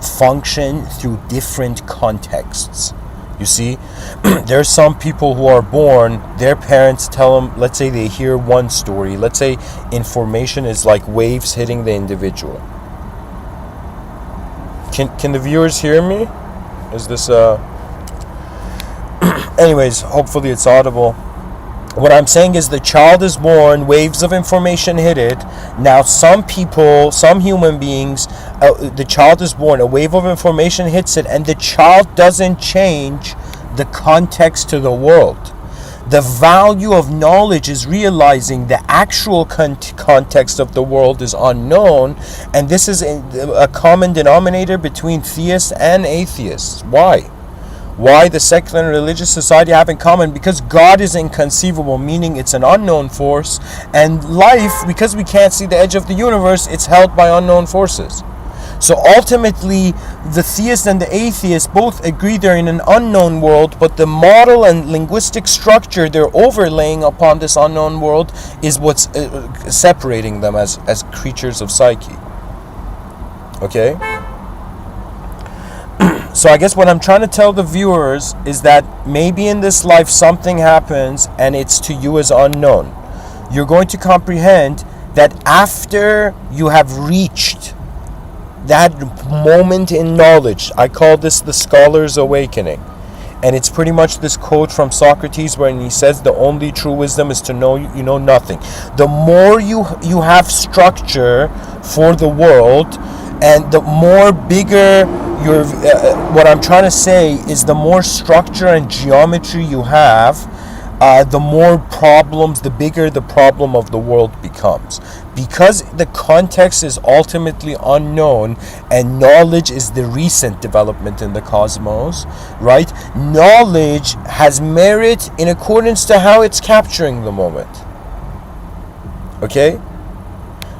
function through different contexts. You see, there's some people who are born, their parents tell them, let's say they hear one story, let's say information is like waves hitting the individual. Can the viewers hear me? Is this anyways, hopefully it's audible. What I'm saying is the child is born, waves of information hit it. Now some people, some human beings, the child is born, a wave of information hits it, and the child doesn't change the context to the world. The value of knowledge is realizing the actual context of the world is unknown, and this is a common denominator between theists and atheists. Why the secular and religious society have in common? Because God is inconceivable, meaning it's an unknown force, and life, because we can't see the edge of the universe, it's held by unknown forces. So ultimately, the theist and the atheist both agree they're in an unknown world, but the model and linguistic structure they're overlaying upon this unknown world is what's separating them as creatures of psyche. Okay? So I guess what I'm trying to tell the viewers is that maybe in this life something happens and it's to you as unknown. You're going to comprehend that after you have reached that moment in knowledge, I call this the scholar's awakening. And it's pretty much this quote from Socrates when he says the only true wisdom is to know you know nothing. The more you have structure for the world, and the more bigger your what I'm trying to say is the more structure and geometry you have, the more problems, the bigger the problem of the world becomes. Because the context is ultimately unknown and knowledge is the recent development in the cosmos, right? Knowledge has merit in accordance to how it's capturing the moment. Okay?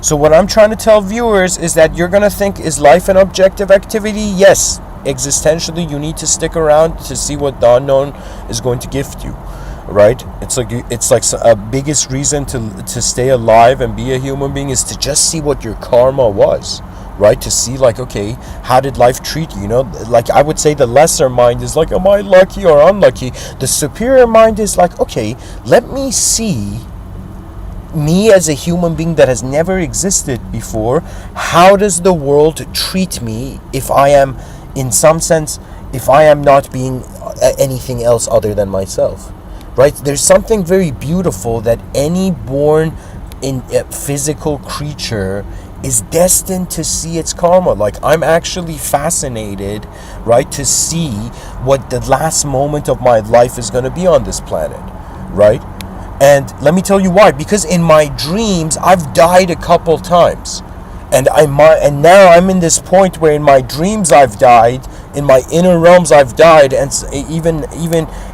So what I'm trying to tell viewers is that you're going to think, is life an objective activity? Yes. Existentially, you need to stick around to see what the unknown is going to gift you. Right? It's like a biggest reason to stay alive and be a human being is to just see what your karma was, right? To see like, okay, how did life treat you? You know, like I would say the lesser mind is like, am I lucky or unlucky? The superior mind is like, okay, let me see me as a human being that has never existed before. How does the world treat me if I am, in some sense, if I am not being anything else other than myself? Right? There's something very beautiful that any born in a physical creature is destined to see its karma. Like, I'm actually fascinated, right, to see what the last moment of my life is going to be on this planet, right? And let me tell you why. Because in my dreams, I've died a couple times. And now I'm in this point where in my dreams I've died, in my inner realms I've died, and even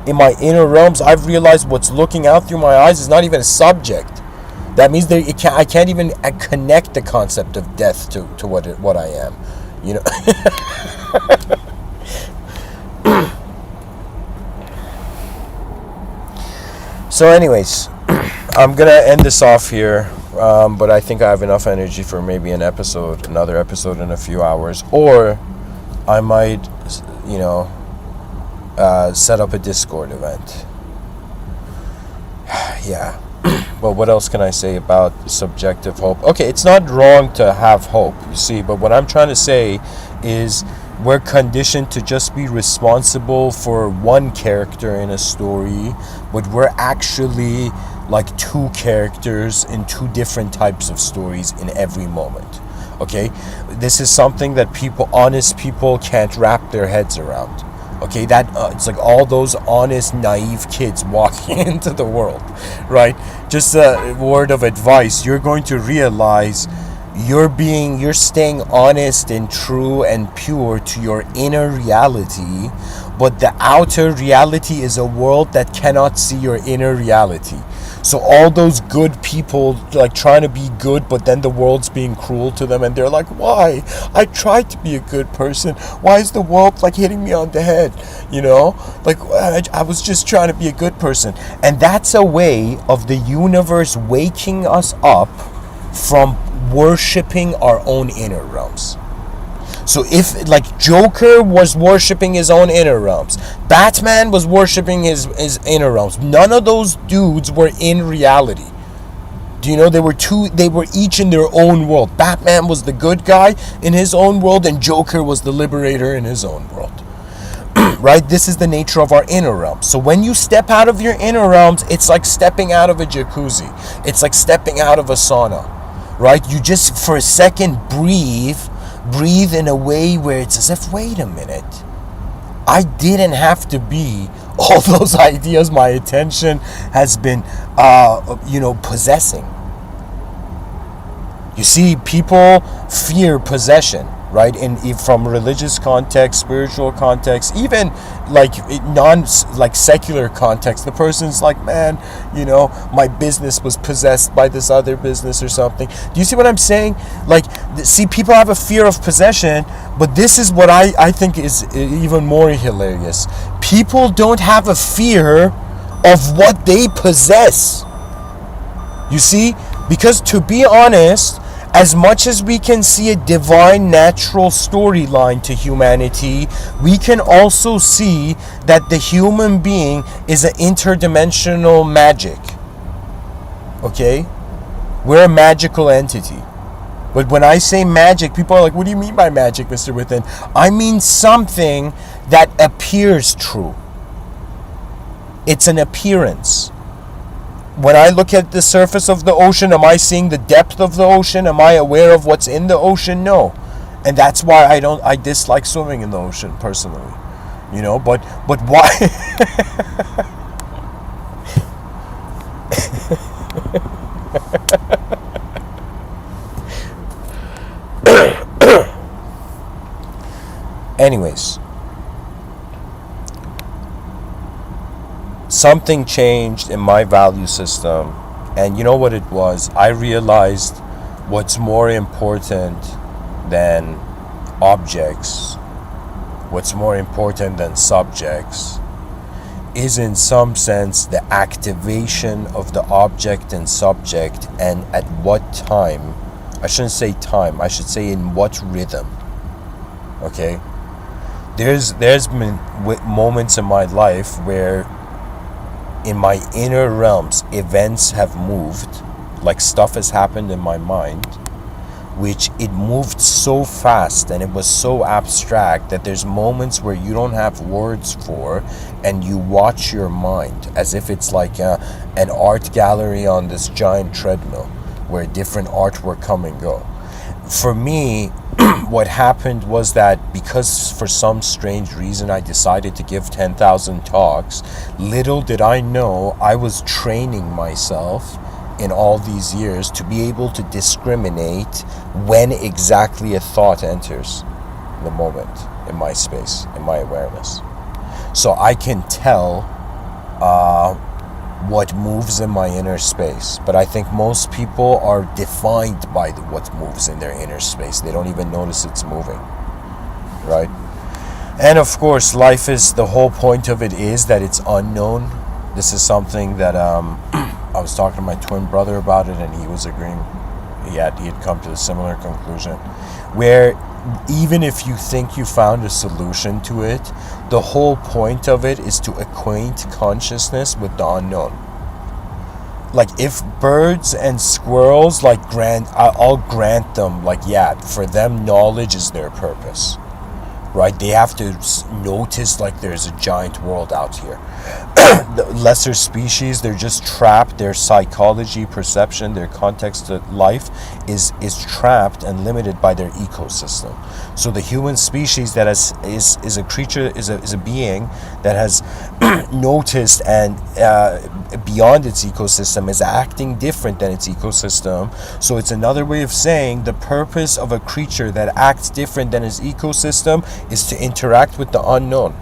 in my inner realms I've realized what's looking out through my eyes is not even a subject. That means that I can't even connect the concept of death to what I am, you know. So anyways, I'm gonna end this off here. But I think I have enough energy for maybe another episode in a few hours, or I might, set up a Discord event. Yeah. But what else can I say about subjective hope? Okay, it's not wrong to have hope, you see, but what I'm trying to say is we're conditioned to just be responsible for one character in a story, but we're actually like two characters in two different types of stories in every moment. Okay, this is something that honest people can't wrap their heads around. Okay, that it's like all those honest, naive kids walking into the world, right? Just a word of advice: you're going to realize you're staying honest and true and pure to your inner reality, but the outer reality is a world that cannot see your inner reality. So all those good people like trying to be good, but then the world's being cruel to them, and they're like, why? I tried to be a good person. Why is the world like hitting me on the head? You know, like I was just trying to be a good person. And that's a way of the universe waking us up from worshiping our own inner realms. So if like Joker was worshipping his own inner realms, Batman was worshipping his inner realms. None of those dudes were in reality. Do you know they were each in their own world. Batman was the good guy in his own world, and Joker was the liberator in his own world. Right? This is the nature of our inner realms. So when you step out of your inner realms, it's like stepping out of a jacuzzi. It's like stepping out of a sauna. Right? You just for a second breathe in a way where it's as if, wait a minute, I didn't have to be all those ideas my attention has been possessing. You see, people fear possession, right? From religious context, spiritual context, even like secular context. The person's like, man, my business was possessed by this other business or something. Do you see what I'm saying? Like, see, people have a fear of possession, but this is what I think is even more hilarious. People don't have a fear of what they possess. You see? Because to be honest, as much as we can see a divine natural storyline to humanity, we can also see that the human being is an interdimensional magic. Okay? We're a magical entity. But when I say magic, people are like, what do you mean by magic, Mr. Within? I mean something that appears true. It's an appearance. When I look at the surface of the ocean, am I seeing the depth of the ocean? Am I aware of what's in the ocean? No. And that's why I dislike swimming in the ocean personally. But why? Anyways, something changed in my value system, and you know what it was? I realized what's more important than objects, what's more important than subjects, is in some sense the activation of the object and subject, and at what time. I shouldn't say time, I should say in what rhythm. Okay? There's been moments in my life where in my inner realms events have moved, like stuff has happened in my mind, which it moved so fast and it was so abstract that there's moments where you don't have words for, and you watch your mind as if it's like an art gallery on this giant treadmill where different artwork come and go. For me, what happened was that because for some strange reason I decided to give 10,000 talks, little did I know I was training myself in all these years to be able to discriminate when exactly a thought enters the moment in my space, in my awareness. So I can tell what moves in my inner space. But I think most people are defined by what moves in their inner space. They don't even notice it's moving, right? And of course, life is, the whole point of it is that it's unknown. This is something that I was talking to my twin brother about it, and he was agreeing. He had come to a similar conclusion, where even if you think you found a solution to it, the whole point of it is to acquaint consciousness with the unknown. Like if birds and squirrels, I'll grant them, for them knowledge is their purpose, right? They have to notice there's a giant world out here. The lesser species, they're just trapped. Their psychology, perception, their context of life is trapped and limited by their ecosystem. So the human species that is a creature, is a being that has noticed and beyond its ecosystem is acting different than its ecosystem. So it's another way of saying the purpose of a creature that acts different than its ecosystem is to interact with the unknown.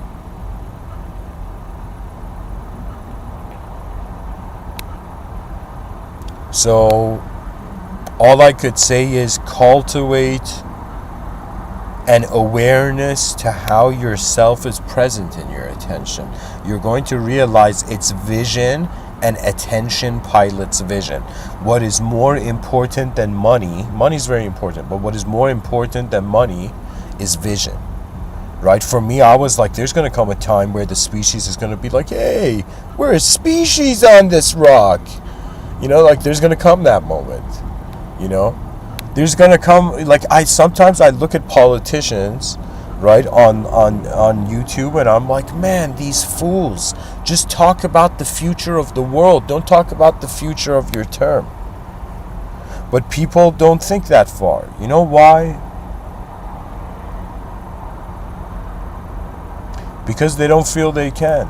So all I could say is cultivate an awareness to how yourself is present in your attention. You're going to realize it's vision and attention pilot's vision. What is more important than money? Money is very important, but what is more important than money is vision. Right? For me, I was like, there's going to come a time where the species is going to be like, hey, we're a species on this rock. You know, like there's going to come that moment. You know, there's going to come, like sometimes I look at politicians, right, on YouTube, and I'm like, man, these fools just talk about the future of the world. Don't talk about the future of your term. But people don't think that far. You know why? Because they don't feel they can.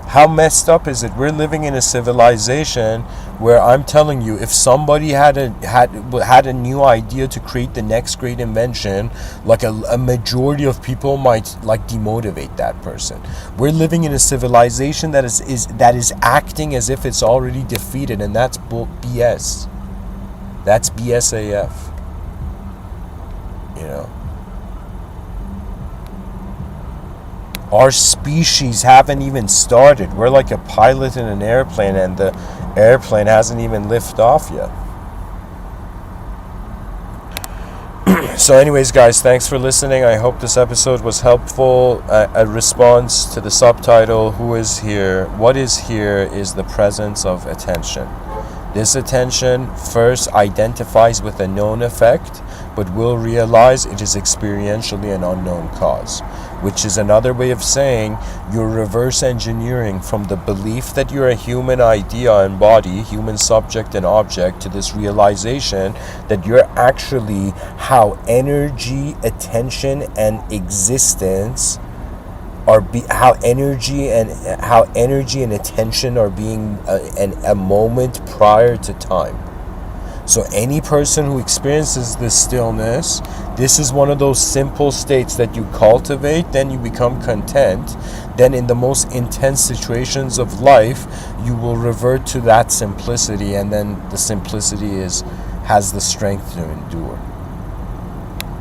How messed up is it? We're living in a civilization where I'm telling you, if somebody had a new idea to create the next great invention, like a majority of people might like demotivate that person. We're living in a civilization that is acting as if it's already defeated, and that's BS. That's BSAF. You know. Our species haven't even started. We're like a pilot in an airplane, and the airplane hasn't even lifted off yet. So anyways, guys, thanks for listening. I hope this episode was helpful. A response to the subtitle, who is here? What is here is the presence of attention. This attention first identifies with a known effect, but will realize it is experientially an unknown cause, which is another way of saying you're reverse engineering from the belief that you're a human idea and body, human subject and object, to this realization that you're actually how energy, attention, and existence are how energy and attention are being a moment prior to time. So any person who experiences this stillness, this is one of those simple states that you cultivate, then you become content. Then in the most intense situations of life, you will revert to that simplicity, and then the simplicity has the strength to endure.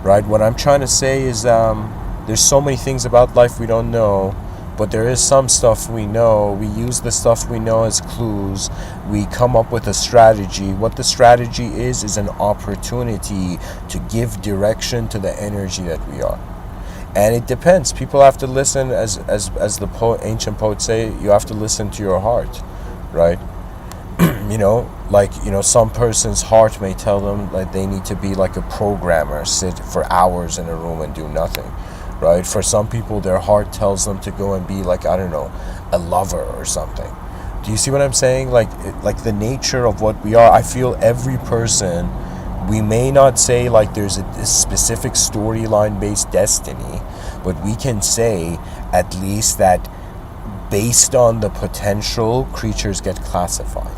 Right? What I'm trying to say is there's so many things about life we don't know, but there is some stuff we know. We use the stuff we know as clues. We come up with a strategy. What the strategy is an opportunity to give direction to the energy that we are. And it depends. People have to listen, as the ancient poets say, you have to listen to your heart, right? Some person's heart may tell them that they need to be like a programmer, sit for hours in a room and do nothing. Right? For some people, their heart tells them to go and be like, I don't know, a lover or something. Do you see what I'm saying? Like the nature of what we are. I feel every person, we may not say like there's a specific storyline based destiny, but we can say at least that based on the potential, creatures get classified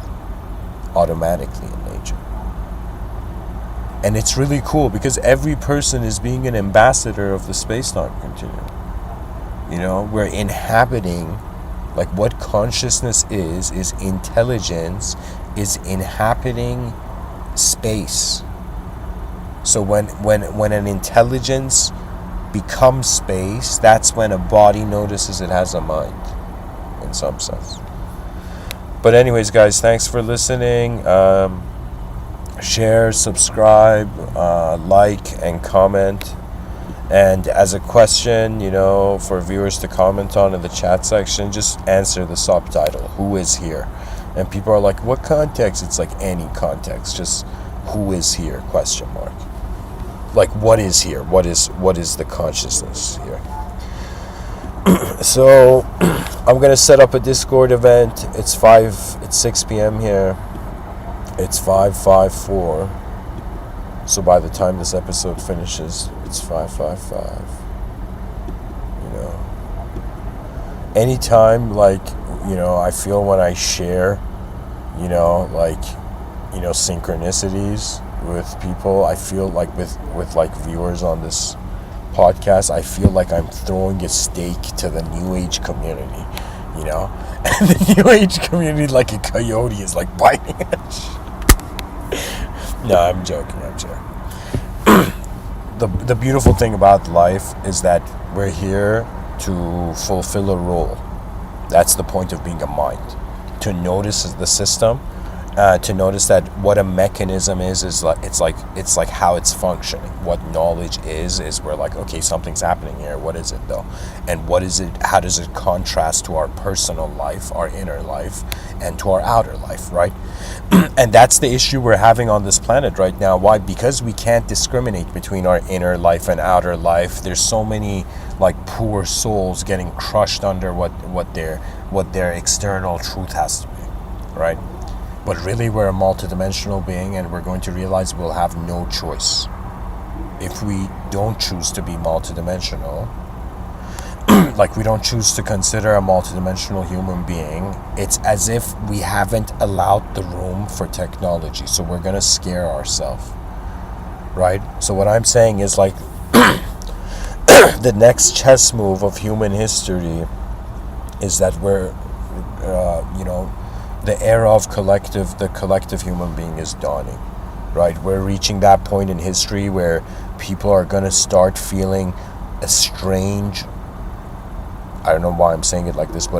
automatically in nature. And it's really cool because every person is being an ambassador of the space-time continuum. You know, we're inhabiting, like what consciousness is intelligence, is inhabiting space. So when an intelligence becomes space, that's when a body notices it has a mind, in some sense. But anyways, guys, thanks for listening. Share, subscribe, like, and comment. And as a question, for viewers to comment on in the chat section, just answer the subtitle, who is here? And people are like, what context? It's like any context, just who is here, ? Like, what is here? What is the consciousness here? So I'm gonna set up a Discord event. It's 6 p.m. here. It's 5:54. So by the time this episode finishes, it's 5:55. Anytime, I feel when I share, synchronicities with people, I feel like with viewers on this podcast, I feel like I'm throwing a stake to the New Age community. you know? And the New Age community, like a coyote, is like biting it. No, I'm joking. The beautiful thing about life is that we're here to fulfill a role. That's the point of being a mind. To notice the system, to notice that what a mechanism is like it's like how it's functioning. What knowledge is we're like, okay, something's happening here. What is it though? And what is it? How does it contrast to our personal life, our inner life, and to our outer life, right? And that's the issue we're having on this planet right now. Why? Because we can't discriminate between our inner life and outer life. There's so many like poor souls getting crushed under what their external truth has to be, right? But really, we're a multidimensional being, and we're going to realize we'll have no choice if we don't choose to be multidimensional. Like, we don't choose to consider a multidimensional human being. It's as if we haven't allowed the room for technology, so we're gonna scare ourselves, right? So what I'm saying is, like, the next chess move of human history is that we're, the era of the collective human being is dawning, right? We're reaching that point in history where people are gonna start feeling a strange, I don't know why I'm saying it like this, but